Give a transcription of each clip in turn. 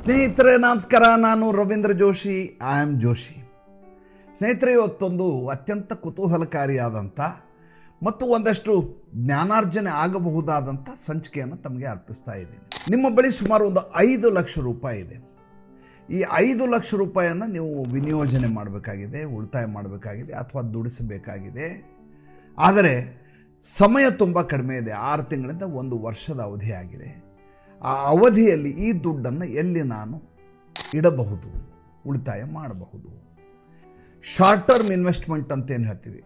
ಸ್ನೇಹಿತರೆ ನಮಸ್ಕಾರ, ನಾನು ರವೀಂದ್ರ ಜೋಶಿ. I am Joshi. ಸ್ನೇಹಿತರೆ, ಇವತ್ತೊಂದು ಅತ್ಯಂತ ಕುತೂಹಲಕಾರಿಯಾದಂಥ ಮತ್ತು ಒಂದಷ್ಟು ಜ್ಞಾನಾರ್ಜನೆ ಆಗಬಹುದಾದಂಥ ಸಂಚಿಕೆಯನ್ನು ತಮಗೆ ಅರ್ಪಿಸ್ತಾ ಇದ್ದೀನಿ. ನಿಮ್ಮ ಬಳಿ ಸುಮಾರು ಒಂದು 5 ಲಕ್ಷ ರೂಪಾಯಿ ಇದೆ. ಈ 5 ಲಕ್ಷ ರೂಪಾಯಿಯನ್ನು ನೀವು ವಿನಿಯೋಜನೆ ಮಾಡಬೇಕಾಗಿದೆ, ಉಳಿತಾಯ ಮಾಡಬೇಕಾಗಿದೆ ಅಥವಾ ದುಡಿಸಬೇಕಾಗಿದೆ. ಆದರೆ ಸಮಯ ತುಂಬ ಕಡಿಮೆ ಇದೆ. 6 ತಿಂಗಳಿಂದ 1 ವರ್ಷದ ಅವಧಿ ಆಗಿದೆ. ಆ ಅವಧಿಯಲ್ಲಿ ಈ ದುಡ್ಡನ್ನು ಎಲ್ಲಿ ನಾನು ಇಡಬಹುದು, ಉಳಿತಾಯ ಮಾಡಬಹುದು? ಶಾರ್ಟ್ ಟರ್ಮ್ ಇನ್ವೆಸ್ಟ್ಮೆಂಟ್ ಅಂತ ಏನು ಹೇಳ್ತೀವಿ,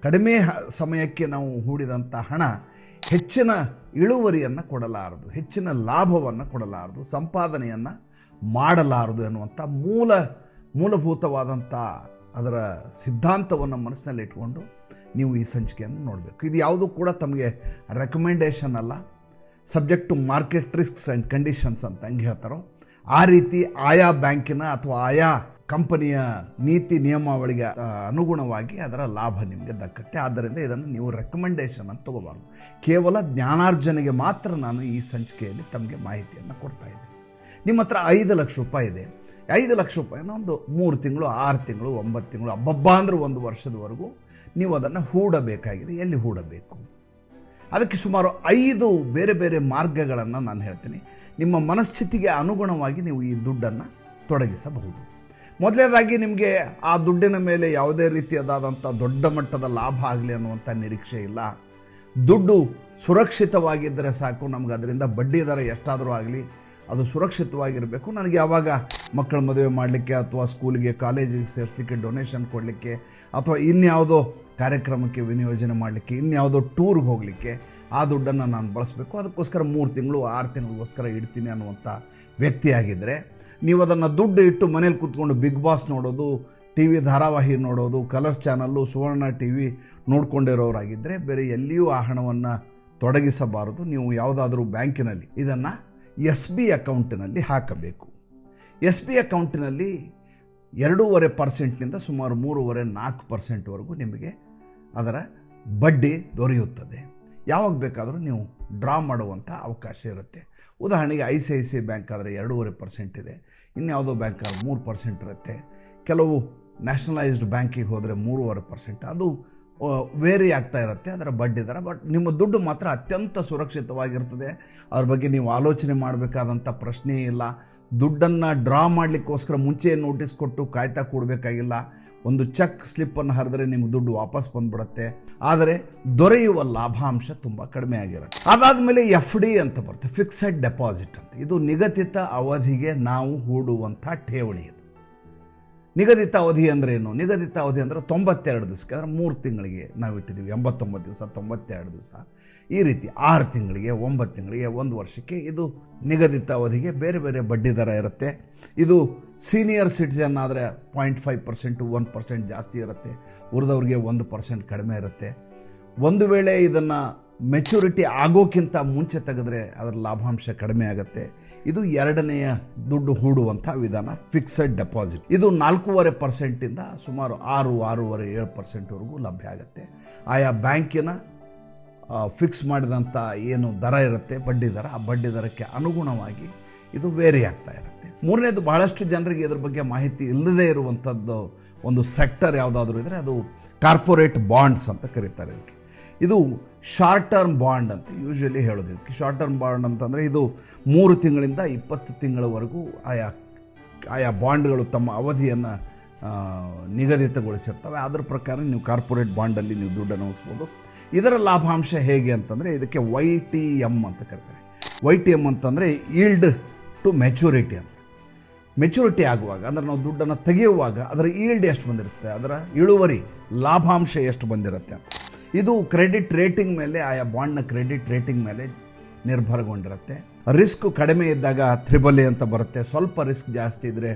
ಕಡಿಮೆ ಸಮಯಕ್ಕೆ ನಾವು ಹೂಡಿದಂಥ ಹಣ ಹೆಚ್ಚಿನ ಇಳುವರಿಯನ್ನು ಕೊಡಲಾರದು, ಹೆಚ್ಚಿನ ಲಾಭವನ್ನು ಕೊಡಲಾರದು, ಸಂಪಾದನೆಯನ್ನು ಮಾಡಲಾರದು ಎನ್ನುವಂಥ ಮೂಲಭೂತವಾದಂಥ ಅದರ ಸಿದ್ಧಾಂತವನ್ನು ಮನಸ್ಸಿನಲ್ಲಿ ಇಟ್ಕೊಂಡು ನೀವು ಈ ಸಂಚಿಕೆಯನ್ನು ನೋಡಬೇಕು. ಇದು ಯಾವುದೂ ಕೂಡ ತಮಗೆ ರೆಕಮೆಂಡೇಷನ್ ಅಲ್ಲ. Subject to market risks and conditions ಅಂತ ಹೆಂಗೆ ಹೇಳ್ತಾರೋ ಆ ರೀತಿ ಆಯಾ ಬ್ಯಾಂಕಿನ ಅಥವಾ ಆಯಾ ಕಂಪನಿಯ ನೀತಿ ನಿಯಮಾವಳಿಗೆ ಅನುಗುಣವಾಗಿ ಅದರ ಲಾಭ ನಿಮಗೆ ದಕ್ಕತ್ತೆ. ಆದ್ದರಿಂದ ಇದನ್ನು ನೀವು ರೆಕಮೆಂಡೇಷನ್ ಅಂತ ತಗೋಬಾರ್ದು. ಕೇವಲ ಜ್ಞಾನಾರ್ಜನೆಗೆ ಮಾತ್ರ ನಾನು ಈ ಸಂಚಿಕೆಯಲ್ಲಿ ತಮಗೆ ಮಾಹಿತಿಯನ್ನು ಕೊಡ್ತಾ ಇದ್ದೀನಿ. ನಿಮ್ಮ ಹತ್ರ 5 ಲಕ್ಷ ರೂಪಾಯಿ ಇದೆ. 5 ಲಕ್ಷ ರೂಪಾಯಿನ ಒಂದು 3 ತಿಂಗಳು, 6 ತಿಂಗಳು, 9 ತಿಂಗಳು, ಹಬ್ಬ ಅಂದರೆ 1 ವರ್ಷದವರೆಗೂ ನೀವು ಅದನ್ನು ಹೂಡಬೇಕಾಗಿದೆ. ಎಲ್ಲಿ ಹೂಡಬೇಕು? ಅದಕ್ಕೆ ಸುಮಾರು 5 ಬೇರೆ ಬೇರೆ ಮಾರ್ಗಗಳನ್ನು ನಾನು ಹೇಳ್ತೀನಿ. ನಿಮ್ಮ ಮನಸ್ಥಿತಿಗೆ ಅನುಗುಣವಾಗಿ ನೀವು ಈ ದುಡ್ಡನ್ನು ತೊಡಗಿಸಬಹುದು. ಮೊದಲನೇದಾಗಿ, ನಿಮಗೆ ಆ ದುಡ್ಡಿನ ಮೇಲೆ ಯಾವುದೇ ರೀತಿಯಾದಂಥ ದೊಡ್ಡ ಮಟ್ಟದ ಲಾಭ ಆಗಲಿ ಅನ್ನುವಂಥ ನಿರೀಕ್ಷೆ ಇಲ್ಲ. ದುಡ್ಡು ಸುರಕ್ಷಿತವಾಗಿದ್ದರೆ ಸಾಕು. ನಮ್ಗೆ ಅದರಿಂದ ಬಡ್ಡಿ ದರ ಎಷ್ಟಾದರೂ ಆಗಲಿ ಅದು ಸುರಕ್ಷಿತವಾಗಿರಬೇಕು. ನನಗೆ ಯಾವಾಗ ಮಕ್ಕಳ ಮದುವೆ ಮಾಡಲಿಕ್ಕೆ ಅಥವಾ ಸ್ಕೂಲಿಗೆ ಕಾಲೇಜಿಗೆ ಸೇರಿಸಲಿಕ್ಕೆ ಡೊನೇಷನ್ ಕೊಡಲಿಕ್ಕೆ ಅಥವಾ ಇನ್ಯಾವುದೋ ಕಾರ್ಯಕ್ರಮಕ್ಕೆ ವಿನಿಯೋಜನೆ ಮಾಡಲಿಕ್ಕೆ, ಇನ್ಯಾವುದೋ ಟೂರ್ಗೆ ಹೋಗಲಿಕ್ಕೆ ಆ ದುಡ್ಡನ್ನು ನಾನು ಬಳಸಬೇಕು, ಅದಕ್ಕೋಸ್ಕರ 3 ತಿಂಗಳು 6 ತಿಂಗಳಿಗೋಸ್ಕರ ಇಡ್ತೀನಿ ಅನ್ನುವಂಥ ವ್ಯಕ್ತಿಯಾಗಿದ್ದರೆ, ನೀವು ಅದನ್ನು ದುಡ್ಡು ಇಟ್ಟು ಮನೇಲಿ ಕೂತ್ಕೊಂಡು ಬಿಗ್ ಬಾಸ್ ನೋಡೋದು, ಟಿ ವಿ ಧಾರಾವಾಹಿ ನೋಡೋದು, ಕಲರ್ಸ್ ಚಾನಲ್ಲು, ಸುವರ್ಣ ಟಿ ವಿ ನೋಡ್ಕೊಂಡಿರೋರಾಗಿದ್ದರೆ ಬೇರೆ ಎಲ್ಲಿಯೂ ಆ ಹಣವನ್ನು ತೊಡಗಿಸಬಾರದು. ನೀವು ಯಾವುದಾದ್ರೂ ಬ್ಯಾಂಕಿನಲ್ಲಿ ಇದನ್ನು SB ಅಕೌಂಟಿನಲ್ಲಿ ಹಾಕಬೇಕು. SB ಅಕೌಂಟಿನಲ್ಲಿ 2.5%ನಿಂದ ಸುಮಾರು 3.5-4%ವರೆಗೂ ನಿಮಗೆ ಅದರ ಬಡ್ಡಿ ದೊರೆಯುತ್ತದೆ. ಯಾವಾಗ ಬೇಕಾದರೂ ನೀವು ಡ್ರಾ ಮಾಡುವಂಥ ಅವಕಾಶ ಇರುತ್ತೆ. ಉದಾಹರಣೆಗೆ ICICI ಬ್ಯಾಂಕ್ ಆದರೆ 2.5% ಇದೆ, ಇನ್ಯಾವುದೋ ಬ್ಯಾಂಕ್ ಆದರೆ 3% ಇರುತ್ತೆ. ಕೆಲವು ನ್ಯಾಷನಲೈಸ್ಡ್ ಬ್ಯಾಂಕಿಗೆ ಹೋದರೆ 3.5%. ಅದು ವೇರಿ ಆಗ್ತಾ ಇರುತ್ತೆ ಅದರ ಬಡ್ಡಿ ದರ. ಬಟ್ ನಿಮ್ಮ ದುಡ್ಡು ಮಾತ್ರ ಅತ್ಯಂತ ಸುರಕ್ಷಿತವಾಗಿರ್ತದೆ. ಅದ್ರ ಬಗ್ಗೆ ನೀವು ಆಲೋಚನೆ ಮಾಡಬೇಕಾದಂಥ ಪ್ರಶ್ನೆಯೇ ಇಲ್ಲ. ದುಡ್ಡನ್ನು ಡ್ರಾ ಮಾಡಲಿಕ್ಕೋಸ್ಕರ ಮುಂಚೆ ನೋಟಿಸ್ ಕೊಟ್ಟು ಕಾಯ್ತಾ ಕೂಡಬೇಕಾಗಿಲ್ಲ. ಒಂದು ಚೆಕ್ ಸ್ಲಿಪ್ಪನ್ನು ಹರಿದ್ರೆ ನಿಮ್ಗೆ ದುಡ್ಡು ವಾಪಸ್ ಬಂದುಬಿಡುತ್ತೆ. ಆದರೆ ದೊರೆಯುವ ಲಾಭಾಂಶ ತುಂಬ ಕಡಿಮೆ ಆಗಿರುತ್ತೆ. ಅದಾದಮೇಲೆ FD ಅಂತ ಬರುತ್ತೆ, ಫಿಕ್ಸೆಡ್ ಡೆಪಾಸಿಟ್ ಅಂತ. ಇದು ನಿಗದಿತ ಅವಧಿಗೆ ನಾವು ಹೂಡುವಂಥ ಠೇವಣಿ. ಇದು ನಿಗದಿತ ಅವಧಿ ಅಂದರೆ ಏನು? ನಿಗದಿತ ಅವಧಿ ಅಂದರೆ 92 ದಿವಸಕ್ಕೆ, ಅಂದರೆ 3 ತಿಂಗಳಿಗೆ ನಾವು ಇಟ್ಟಿದ್ದೀವಿ. 89 ದಿವಸ, 92 ದಿವಸ, ಈ ರೀತಿ 6 ತಿಂಗಳಿಗೆ, 9 ತಿಂಗಳಿಗೆ, 1 ವರ್ಷಕ್ಕೆ. ಇದು ನಿಗದಿತ ಅವಧಿಗೆ ಬೇರೆ ಬೇರೆ ಬಡ್ಡಿ ದರ ಇರುತ್ತೆ. ಇದು ಸೀನಿಯರ್ ಸಿಟಿಜನ್ ಆದರೆ 0.5% 1% ಜಾಸ್ತಿ ಇರುತ್ತೆ, ಉಳಿದವ್ರಿಗೆ 1% ಕಡಿಮೆ ಇರುತ್ತೆ. ಒಂದು ವೇಳೆ ಇದನ್ನು ಮೆಚುರಿಟಿ ಆಗೋಕ್ಕಿಂತ ಮುಂಚೆ ತೆಗೆದ್ರೆ ಅದರ ಲಾಭಾಂಶ ಕಡಿಮೆ ಆಗುತ್ತೆ. ಇದು 2ನೆಯ ದುಡ್ಡು ಹೂಡುವಂಥ ವಿಧಾನ, ಫಿಕ್ಸೆಡ್ ಡೆಪಾಸಿಟ್. ಇದು 4.5%ಇಂದ ಸುಮಾರು 6-6.5-7%ವರೆಗೂ ಲಭ್ಯ ಆಗುತ್ತೆ. ಆಯಾ ಬ್ಯಾಂಕಿನ ಫಿಕ್ಸ್ ಮಾಡಿದಂಥ ಏನು ದರ ಇರುತ್ತೆ, ಬಡ್ಡಿ ದರ, ಆ ಬಡ್ಡಿ ದರಕ್ಕೆ ಅನುಗುಣವಾಗಿ ಇದು ವೇರಿ ಆಗ್ತಾ ಇರುತ್ತೆ. 3ನೇದು, ಬಹಳಷ್ಟು ಜನರಿಗೆ ಇದ್ರ ಬಗ್ಗೆ ಮಾಹಿತಿ ಇಲ್ಲದೇ ಇರುವಂಥದ್ದು ಒಂದು ಸೆಕ್ಟರ್ ಯಾವುದಾದ್ರೂ ಇದ್ದರೆ ಅದು ಕಾರ್ಪೊರೇಟ್ ಬಾಂಡ್ಸ್ ಅಂತ ಕರೀತಾರೆ. ಇದಕ್ಕೆ ಇದು ಶಾರ್ಟ್ ಟರ್ಮ್ ಬಾಂಡ್ ಅಂತ ಯೂಶ್ವಲಿ ಹೇಳೋದು. ಇದಕ್ಕೆ ಶಾರ್ಟ್ ಟರ್ಮ್ ಬಾಂಡ್ ಅಂತಂದರೆ ಇದು 3 ತಿಂಗಳಿಂದ 20 ತಿಂಗಳವರೆಗೂ ಆಯಾ ಬಾಂಡ್ಗಳು ತಮ್ಮ ಅವಧಿಯನ್ನು ನಿಗದಿತಗೊಳಿಸಿರ್ತವೆ. ಅದರ ಪ್ರಕಾರ ನೀವು ಕಾರ್ಪೊರೇಟ್ ಬಾಂಡಲ್ಲಿ ನೀವು ದುಡ್ಡನ್ನು ಉಳಿಸ್ಬೋದು. ಇದರ ಲಾಭಾಂಶ ಹೇಗೆ ಅಂತಂದರೆ ಇದಕ್ಕೆ YTM ಅಂತ ಕರೀತಾರೆ. YTM ಅಂತಂದರೆ ಈಲ್ಡ್ ಟು ಮೆಚುರಿಟಿ ಅಂತ. ಮೆಚುರಿಟಿ ಆಗುವಾಗ ಅಂದರೆ ನಾವು ದುಡ್ಡನ್ನು ತೆಗೆಯುವಾಗ ಅದರ ಈಲ್ಡ್ ಎಷ್ಟು ಬಂದಿರುತ್ತೆ, ಅದರ ಇಳುವರಿ ಲಾಭಾಂಶ ಎಷ್ಟು ಬಂದಿರುತ್ತೆ ಅಂತ. ಇದು ಕ್ರೆಡಿಟ್ ರೇಟಿಂಗ್ ಮೇಲೆ, ಆಯಾ ಬಾಂಡ್ನ ಕ್ರೆಡಿಟ್ ರೇಟಿಂಗ್ ಮೇಲೆ ನಿರ್ಭರಗೊಂಡಿರುತ್ತೆ. ರಿಸ್ಕ್ ಕಡಿಮೆ ಇದ್ದಾಗ AAA ಅಂತ ಬರುತ್ತೆ. ಸ್ವಲ್ಪ ರಿಸ್ಕ್ ಜಾಸ್ತಿ ಇದ್ದರೆ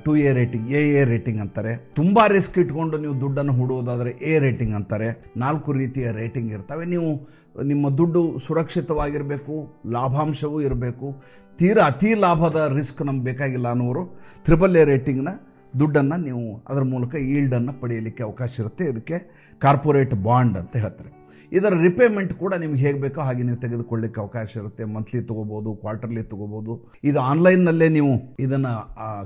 2A ರೇಟಿಂಗ್, AA ರೇಟಿಂಗ್ ಅಂತಾರೆ. ತುಂಬ ರಿಸ್ಕ್ ಇಟ್ಕೊಂಡು ನೀವು ದುಡ್ಡನ್ನು ಹೂಡುವುದಾದರೆ A ರೇಟಿಂಗ್ ಅಂತಾರೆ. 4 ರೀತಿಯ ರೇಟಿಂಗ್ ಇರ್ತವೆ. ನೀವು ನಿಮ್ಮ ದುಡ್ಡು ಸುರಕ್ಷಿತವಾಗಿರಬೇಕು, ಲಾಭಾಂಶವೂ ಇರಬೇಕು. ಅತಿ ಲಾಭದ ರಿಸ್ಕ್ ನಮ್ಗೆ ಬೇಕಾಗಿಲ್ಲ ಅನ್ನೋರು AAA ರೇಟಿಂಗ್ನ ದುಡ್ಡನ್ನು ನೀವು ಅದರ ಮೂಲಕ ಈಲ್ಡನ್ನು ಪಡೆಯಲಿಕ್ಕೆ ಅವಕಾಶ ಇರುತ್ತೆ. ಇದಕ್ಕೆ ಕಾರ್ಪೊರೇಟ್ ಬಾಂಡ್ ಅಂತ ಹೇಳ್ತಾರೆ. ಇದರ ರಿಪೇಮೆಂಟ್ ಕೂಡ ನಿಮ್ಗೆ ಹೇಗೆ ಬೇಕೋ ಹಾಗೆ ನೀವು ತೆಗೆದುಕೊಳ್ಳಿಕ್ಕೆ ಅವಕಾಶ ಇರುತ್ತೆ. ಮಂತ್ಲಿ ತೊಗೋಬೋದು, ಕ್ವಾರ್ಟರ್ಲಿ ತೊಗೋಬೋದು. ಇದು ಆನ್ಲೈನ್ನಲ್ಲೇ ನೀವು ಇದನ್ನು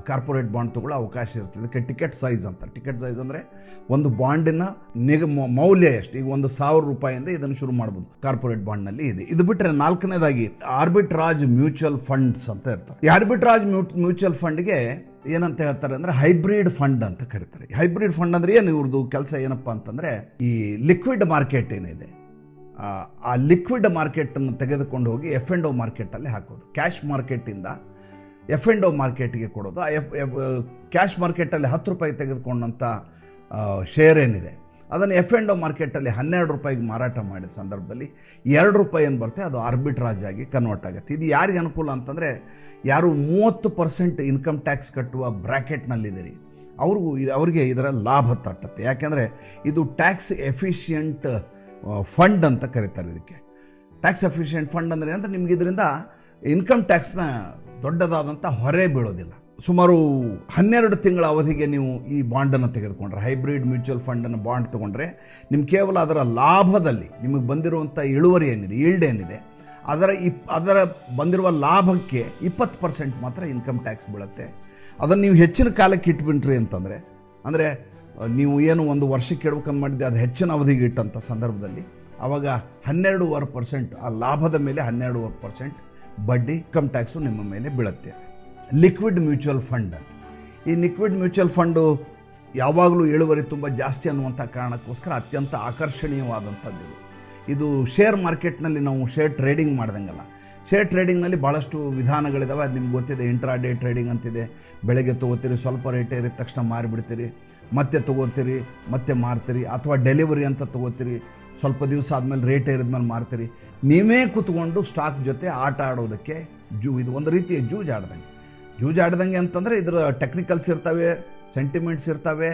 ಕಾರ್ಪೊರೇಟ್ ಬಾಂಡ್ ತೊಗೊಳ್ಳೋ ಅವಕಾಶ ಇರುತ್ತೆ. ಇದಕ್ಕೆ ಟಿಕೆಟ್ ಸೈಜ್ ಅಂತ. ಟಿಕೆಟ್ ಸೈಜ್ ಅಂದರೆ ಒಂದು ಬಾಂಡಿನ ಮೌಲ್ಯ ಎಷ್ಟು. ಈಗ ₹1,000 ಇದನ್ನು ಶುರು ಮಾಡ್ಬೋದು ಕಾರ್ಪೊರೇಟ್ ಬಾಂಡ್ನಲ್ಲಿ ಇದೆ. ಇದು ಬಿಟ್ಟರೆ ನಾಲ್ಕನೇದಾಗಿ ಆರ್ಬಿಟ್ರಾಜ್ ಮ್ಯೂಚುವಲ್ ಫಂಡ್ಸ್ ಅಂತ ಇರ್ತವೆ. ಈ ಆರ್ಬಿಟ್ರಾಜ್ ಮ್ಯೂಚುವಲ್ ಫಂಡ್ಗೆ ಏನಂತ ಹೇಳ್ತಾರೆ ಅಂದರೆ ಹೈಬ್ರಿಡ್ ಫಂಡ್ ಅಂತ ಕರೀತಾರೆ. ಹೈಬ್ರಿಡ್ ಫಂಡ್ ಅಂದರೆ ಏನು, ಇವ್ರದ್ದು ಕೆಲಸ ಏನಪ್ಪ ಅಂತಂದರೆ ಈ ಲಿಕ್ವಿಡ್ ಮಾರ್ಕೆಟ್ ಏನಿದೆ ಆ ಲಿಕ್ವಿಡ್ ಮಾರ್ಕೆಟನ್ನು ತೆಗೆದುಕೊಂಡು ಹೋಗಿ F&O ಮಾರ್ಕೆಟಲ್ಲಿ ಹಾಕೋದು. ಕ್ಯಾಶ್ ಮಾರ್ಕೆಟಿಂದ F&O ಮಾರ್ಕೆಟ್ಗೆ ಕೊಡೋದು. ಕ್ಯಾಶ್ ಮಾರ್ಕೆಟಲ್ಲಿ ₹10 ತೆಗೆದುಕೊಂಡಂಥ ಶೇರ್ ಏನಿದೆ ಅದನ್ನು F&O ಮಾರ್ಕೆಟಲ್ಲಿ ₹12 ಮಾರಾಟ ಮಾಡಿದ ಸಂದರ್ಭದಲ್ಲಿ ₹2 ಏನು ಬರುತ್ತೆ ಅದು ಆರ್ಬಿಟ್ರಾಜ್ ಆಗಿ ಕನ್ವರ್ಟ್ ಆಗುತ್ತೆ. ಇದು ಯಾರಿಗೆ ಅನುಕೂಲ ಅಂತಂದರೆ ಯಾರು 30% ಇನ್ಕಮ್ ಟ್ಯಾಕ್ಸ್ ಕಟ್ಟುವ ಬ್ರ್ಯಾಕೆಟ್ನಲ್ಲಿದ್ದೀರಿ ಅವ್ರಿಗೆ ಇದರ ಲಾಭ ತಟ್ಟುತ್ತೆ. ಯಾಕೆಂದರೆ ಇದು ಟ್ಯಾಕ್ಸ್ ಎಫಿಷಿಯಂಟ್ ಫಂಡ್ ಅಂತ ಕರೀತಾರೆ. ಇದಕ್ಕೆ ಟ್ಯಾಕ್ಸ್ ಎಫಿಷಿಯಂಟ್ ಫಂಡ್ ಅಂದರೆ ಅಂದರೆ ನಿಮ್ಗೆ ಇದರಿಂದ ಇನ್ಕಮ್ ಟ್ಯಾಕ್ಸ್ನ ದೊಡ್ಡದಾದಂಥ ಹೊರೆ ಬೀಳೋದಿಲ್ಲ. ಸುಮಾರು 12 ತಿಂಗಳ ಅವಧಿಗೆ ನೀವು ಈ ಬಾಂಡನ್ನು ತೆಗೆದುಕೊಂಡ್ರೆ, ಹೈಬ್ರಿಡ್ ಮ್ಯೂಚುವಲ್ ಫಂಡನ್ನು ಬಾಂಡ್ ತೊಗೊಂಡ್ರೆ ನಿಮ್ಗೆ ಕೇವಲ ಅದರ ಲಾಭದಲ್ಲಿ ನಿಮಗೆ ಬಂದಿರುವಂಥ ಇಳುವರಿ ಏನಿದೆ, ಈಲ್ಡ್ ಏನಿದೆ, ಅದರ ಬಂದಿರುವ ಲಾಭಕ್ಕೆ 20% ಮಾತ್ರ ಇನ್ಕಮ್ ಟ್ಯಾಕ್ಸ್ ಬೀಳುತ್ತೆ. ಅದನ್ನು ನೀವು ಹೆಚ್ಚಿನ ಕಾಲಕ್ಕೆ ಇಟ್ಬಿಟ್ರಿ ಅಂತಂದರೆ, ಅಂದರೆ ನೀವು ಏನು ಒಂದು ವರ್ಷಕ್ಕೆ ಇಡ್ಬೇಕಂತ ಮಾಡಿದ್ದೆ ಅದು ಹೆಚ್ಚಿನ ಅವಧಿಗೆ ಇಟ್ಟಂಥ ಸಂದರ್ಭದಲ್ಲಿ ಆವಾಗ 12.5% ಆ ಲಾಭದ ಮೇಲೆ 12.5% ಬಡ್ಡಿ ಇನ್ಕಮ್ ಟ್ಯಾಕ್ಸು ನಿಮ್ಮ ಮೇಲೆ ಬೀಳುತ್ತೆ. ಲಿಕ್ವಿಡ್ ಮ್ಯೂಚುವಲ್ ಫಂಡ್ ಅಂತ. ಈ ಲಿಕ್ವಿಡ್ ಮ್ಯೂಚುವಲ್ ಫಂಡು ಯಾವಾಗಲೂ ಇಳುವರಿ ತುಂಬ ಜಾಸ್ತಿ ಅನ್ನುವಂಥ ಕಾರಣಕ್ಕೋಸ್ಕರ ಅತ್ಯಂತ ಆಕರ್ಷಣೀಯವಾದಂಥದ್ದು. ಇದು ಶೇರ್ ಮಾರ್ಕೆಟ್ನಲ್ಲಿ ನಾವು ಶೇರ್ ಟ್ರೇಡಿಂಗ್ ಮಾಡ್ದಂಗಲ್ಲ. ಶೇರ್ ಟ್ರೇಡಿಂಗ್ನಲ್ಲಿ ಭಾಳಷ್ಟು ವಿಧಾನಗಳಿದ್ದಾವೆ. ಅದು ನಿಮ್ಗೆ ಗೊತ್ತಿದೆ. ಇಂಟ್ರಾಡೇ ಟ್ರೇಡಿಂಗ್ ಅಂತಿದೆ. ಬೆಳಗ್ಗೆ ತೊಗೋತೀರಿ, ಸ್ವಲ್ಪ ರೇಟ್ ಏರಿದ ತಕ್ಷಣ ಮಾರಿಬಿಡ್ತೀರಿ, ಮತ್ತೆ ತೊಗೋತೀರಿ, ಮತ್ತೆ ಮಾರ್ತೀರಿ. ಅಥವಾ ಡೆಲಿವರಿ ಅಂತ ತೊಗೋತೀರಿ, ಸ್ವಲ್ಪ ದಿವಸ ಆದಮೇಲೆ ರೇಟ್ ಏರಿದ್ಮೇಲೆ ಮಾರ್ತೀರಿ. ನೀವೇ ಕೂತ್ಕೊಂಡು ಸ್ಟಾಕ್ ಜೊತೆ ಆಟ ಆಡೋದಕ್ಕೆ ಇದು ಒಂದು ರೀತಿಯ ಜೂಜಾಡ್ದಂಗೆ ಅಂತಂದರೆ ಇದರ ಟೆಕ್ನಿಕಲ್ಸ್ ಇರ್ತವೆ, ಸೆಂಟಿಮೆಂಟ್ಸ್ ಇರ್ತವೆ.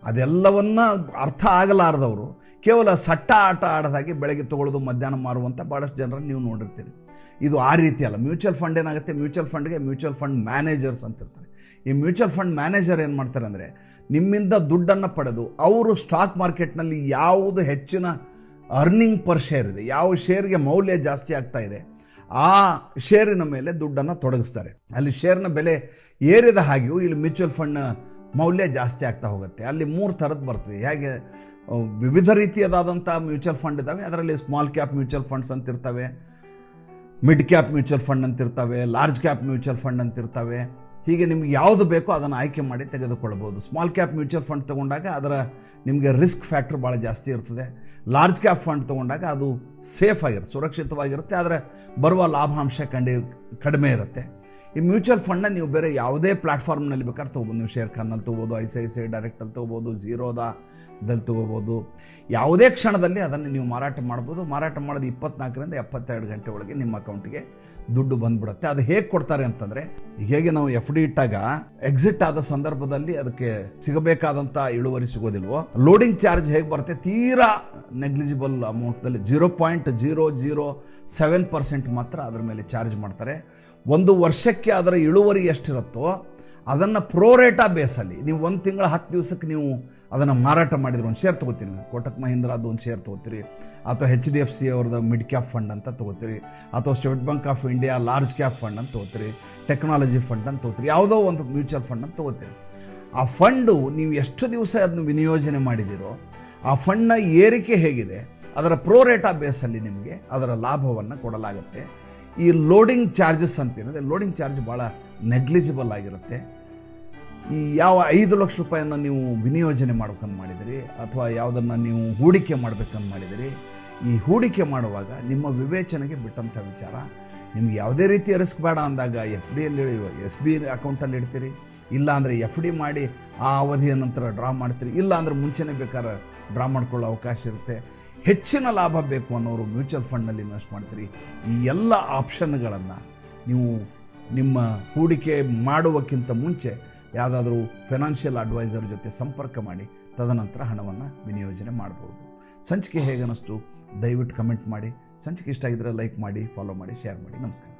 ಅದೆಲ್ಲವನ್ನ ಅರ್ಥ ಆಗಲಾರದವರು ಕೇವಲ ಸಟ್ಟ ಆಟ ಆಡೋದಾಗಿ ಬೆಳಗ್ಗೆ ತೊಗೊಳ್ಳೋದು, ಮಧ್ಯಾಹ್ನ ಮಾರುವಂಥ ಭಾಳಷ್ಟು ಜನರನ್ನು ನೀವು ನೋಡಿರ್ತೀರಿ. ಇದು ಆ ರೀತಿ ಅಲ್ಲ. ಮ್ಯೂಚುವಲ್ ಫಂಡ್ ಏನಾಗುತ್ತೆ, ಮ್ಯೂಚುವಲ್ ಫಂಡ್ಗೆ ಮ್ಯೂಚುವಲ್ ಫಂಡ್ ಮ್ಯಾನೇಜರ್ಸ್ ಅಂತಿರ್ತಾರೆ. ಈ ಮ್ಯೂಚುವಲ್ ಫಂಡ್ ಮ್ಯಾನೇಜರ್ ಏನು ಮಾಡ್ತಾರೆ ಅಂದರೆ, ನಿಮ್ಮಿಂದ ದುಡ್ಡನ್ನು ಪಡೆದು ಅವರು ಸ್ಟಾಕ್ ಮಾರ್ಕೆಟ್ನಲ್ಲಿ ಯಾವುದು ಹೆಚ್ಚಿನ ಅರ್ನಿಂಗ್ ಪರ್ ಶೇರ್ ಇದೆ, ಯಾವ ಶೇರ್ಗೆ ಮೌಲ್ಯ ಜಾಸ್ತಿ ಆಗ್ತಾ ಇದೆ, ಆ ಶೇರಿನ ಮೇಲೆ ದುಡ್ಡನ್ನು ತೊಡಗಿಸ್ತಾರೆ. ಅಲ್ಲಿ ಶೇರ್ನ ಬೆಲೆ ಏರಿದ ಹಾಗೆಯೂ ಇಲ್ಲಿ ಮ್ಯೂಚುವಲ್ ಫಂಡ್ ಮೌಲ್ಯ ಜಾಸ್ತಿ ಆಗ್ತಾ ಹೋಗುತ್ತೆ. ಅಲ್ಲಿ 3 ಥರದ್ದು ಬರ್ತದೆ. ಹೇಗೆ ವಿವಿಧ ರೀತಿಯದಾದಂಥ ಮ್ಯೂಚುವಲ್ ಫಂಡ್ ಇದ್ದಾವೆ. ಅದರಲ್ಲಿ ಸ್ಮಾಲ್ ಕ್ಯಾಪ್ ಮ್ಯೂಚುವಲ್ ಫಂಡ್ಸ್ ಅಂತಿರ್ತವೆ, ಮಿಡ್ ಕ್ಯಾಪ್ ಮ್ಯೂಚುವಲ್ ಫಂಡ್ ಅಂತಿರ್ತವೆ, ಲಾರ್ಜ್ ಕ್ಯಾಪ್ ಮ್ಯೂಚುವಲ್ ಫಂಡ್ ಅಂತಿರ್ತವೆ. ಹೀಗೆ ನಿಮ್ಗೆ ಯಾವುದು ಬೇಕೋ ಅದನ್ನು ಆಯ್ಕೆ ಮಾಡಿ ತೆಗೆದುಕೊಳ್ಬೋದು. ಸ್ಮಾಲ್ ಕ್ಯಾಪ್ ಮ್ಯೂಚುವಲ್ ಫಂಡ್ ತೊಗೊಂಡಾಗ ಅದರ ನಿಮಗೆ ರಿಸ್ಕ್ ಫ್ಯಾಕ್ಟ್ರ್ ಭಾಳ ಜಾಸ್ತಿ ಇರ್ತದೆ. ಲಾರ್ಜ್ ಕ್ಯಾಪ್ ಫಂಡ್ ತೊಗೊಂಡಾಗ ಅದು ಸೇಫ್ ಆಗಿರುತ್ತೆ, ಸುರಕ್ಷಿತವಾಗಿರುತ್ತೆ, ಆದರೆ ಬರುವ ಲಾಭಾಂಶ ಕಡಿಮೆ ಇರುತ್ತೆ. ಈ ಮ್ಯೂಚುವಲ್ ಫಂಡನ್ನ ನೀವು ಬೇರೆ ಯಾವುದೇ ಪ್ಲಾಟ್ಫಾರ್ಮ್ನಲ್ಲಿ ಬೇಕಾದ್ರೆ ತೊಗೋಬೋದು. ನೀವು ಶೇರ್ ಖಾನಲ್ಲಿ ತೊಗೋಬೋದು, ICICI ಡೈರೆಕ್ಟಲ್ಲಿ ತೊಗೋಬೋದು, ಝೀರೋದಲ್ಲಿ ತೊಗೋಬೋದು. ಯಾವುದೇ ಕ್ಷಣದಲ್ಲಿ ಅದನ್ನು ನೀವು ಮಾರಾಟ ಮಾಡ್ಬೋದು. ಮಾರಾಟ ಮಾಡೋದು 24ರಿಂದ 72 ಗಂಟೆ ಒಳಗೆ ನಿಮ್ಮ ಅಕೌಂಟಿಗೆ ದುಡ್ಡು ಬಂದ್ಬಿಡುತ್ತೆ. ಅದು ಹೇಗೆ ಕೊಡ್ತಾರೆ ಅಂತಂದರೆ, ಹೇಗೆ ನಾವು FD ಇಟ್ಟಾಗ ಎಕ್ಸಿಟ್ ಆದ ಸಂದರ್ಭದಲ್ಲಿ ಅದಕ್ಕೆ ಸಿಗಬೇಕಾದಂಥ ಇಳುವರಿ ಸಿಗೋದಿಲ್ವೋ, ಲೋಡಿಂಗ್ ಚಾರ್ಜ್ ಹೇಗೆ ಬರುತ್ತೆ, ತೀರಾ ನೆಗ್ಲಿಜಿಬಲ್ ಅಮೌಂಟ್ದಲ್ಲಿ 0.007% ಮಾತ್ರ ಅದರ ಮೇಲೆ ಚಾರ್ಜ್ ಮಾಡ್ತಾರೆ. 1 ವರ್ಷಕ್ಕೆ ಅದರ ಇಳುವರಿ ಎಷ್ಟಿರುತ್ತೋ ಅದನ್ನು ಪ್ರೋರೇಟಾ ಬೇಸಲ್ಲಿ ನೀವು 1 ತಿಂಗಳ 10 ದಿವಸಕ್ಕೆ ನೀವು ಅದನ್ನು ಮಾರಾಟ ಮಾಡಿದ್ರು ಒಂದು ಶೇರ್ ತೊಗೋತೀರಿ. ಕೋಟಕ್ ಮಹೀಂದ್ರಾದು ಒಂದು ಶೇರ್ ತೊಗೋತೀರಿ, ಅಥವಾ HDFC ಅವ್ರದ್ದು ಮಿಡ್ ಕ್ಯಾಪ್ ಫಂಡ್ ಅಂತ ತೊಗೋತೀರಿ, ಅಥವಾ state bank of India large cap fund ಅಂತ ತೊಗೋತೀರಿ, ಟೆಕ್ನಾಲಜಿ ಫಂಡ್ ಅಂತ ತೊಗೋತೀರಿ, ಯಾವುದೋ ಒಂದು ಮ್ಯೂಚುವಲ್ ಫಂಡ್ ಅಂತ ತೊಗೋತೀರಿ. ಆ ಫಂಡು ನೀವು ಎಷ್ಟು ದಿವಸ ಅದನ್ನು ವಿನಿಯೋಜನೆ ಮಾಡಿದಿರೋ ಆ ಫಂಡ್ನ ಏರಿಕೆ ಹೇಗಿದೆ ಅದರ ಪ್ರೋರೇಟಾ ಬೇಸಲ್ಲಿ ನಿಮಗೆ ಅದರ ಲಾಭವನ್ನು ಕೊಡಲಾಗುತ್ತೆ. ಈ ಲೋಡಿಂಗ್ ಚಾರ್ಜಸ್ ಅಂತಿರುತ್ತೆ. ಲೋಡಿಂಗ್ ಚಾರ್ಜ್ ಭಾಳ ನೆಗ್ಲಿಜಿಬಲ್ ಆಗಿರುತ್ತೆ. ಈ ಯಾವ 5 ಲಕ್ಷ ರೂಪಾಯಿಯನ್ನು ನೀವು ವಿನಿಯೋಜನೆ ಮಾಡ್ಬೇಕಂತ ಮಾಡಿದಿರಿ, ಅಥವಾ ಯಾವುದನ್ನು ನೀವು ಹೂಡಿಕೆ ಮಾಡ್ಬೇಕಂತ ಮಾಡಿದಿರಿ, ಈ ಹೂಡಿಕೆ ಮಾಡುವಾಗ ನಿಮ್ಮ ವಿವೇಚನೆಗೆ ಬಿಟ್ಟಂಥ ವಿಚಾರ. ನಿಮ್ಗೆ ಯಾವುದೇ ರೀತಿಯ ರಿಸ್ಕ್ ಬೇಡ ಅಂದಾಗ FDಯಲ್ಲಿ SB ಅಕೌಂಟಲ್ಲಿ ಇಡ್ತೀರಿ, ಇಲ್ಲ ಅಂದರೆ FD ಮಾಡಿ ಆ ಅವಧಿಯ ನಂತರ ಡ್ರಾ ಮಾಡ್ತೀರಿ, ಇಲ್ಲ ಅಂದರೆ ಮುಂಚೆನೇ ಬೇಕಾದ್ರೆ ಡ್ರಾ ಮಾಡ್ಕೊಳ್ಳೋ ಅವಕಾಶ ಇರುತ್ತೆ. ಹೆಚ್ಚಿನ ಲಾಭ ಬೇಕು ಅನ್ನೋರು ಮ್ಯೂಚುವಲ್ ಫಂಡ್ನಲ್ಲಿ ಇನ್ವೆಸ್ಟ್ ಮಾಡ್ತೀರಿ. ಈ ಎಲ್ಲ ಆಪ್ಷನ್ಗಳನ್ನು ನೀವು ನಿಮ್ಮ ಹೂಡಿಕೆ ಮಾಡುವಕ್ಕಿಂತ ಮುಂಚೆ ಯಾವುದಾದ್ರೂ ಫೈನಾನ್ಷಿಯಲ್ ಅಡ್ವೈಸರ್ ಜೊತೆ ಸಂಪರ್ಕ ಮಾಡಿ ತದನಂತರ ಹಣವನ್ನು ವಿನಿಯೋಜನೆ ಮಾಡ್ಬೋದು. ಸಂಚಿಕೆ ಹೇಗೆ ಅನ್ನಿಸ್ತು ದಯವಿಟ್ಟು ಕಮೆಂಟ್ ಮಾಡಿ. ಸಂಚಿಕೆ ಇಷ್ಟ ಆಗಿದ್ದರೆ ಲೈಕ್ ಮಾಡಿ, ಫಾಲೋ ಮಾಡಿ, ಶೇರ್ ಮಾಡಿ. ನಮಸ್ಕಾರ.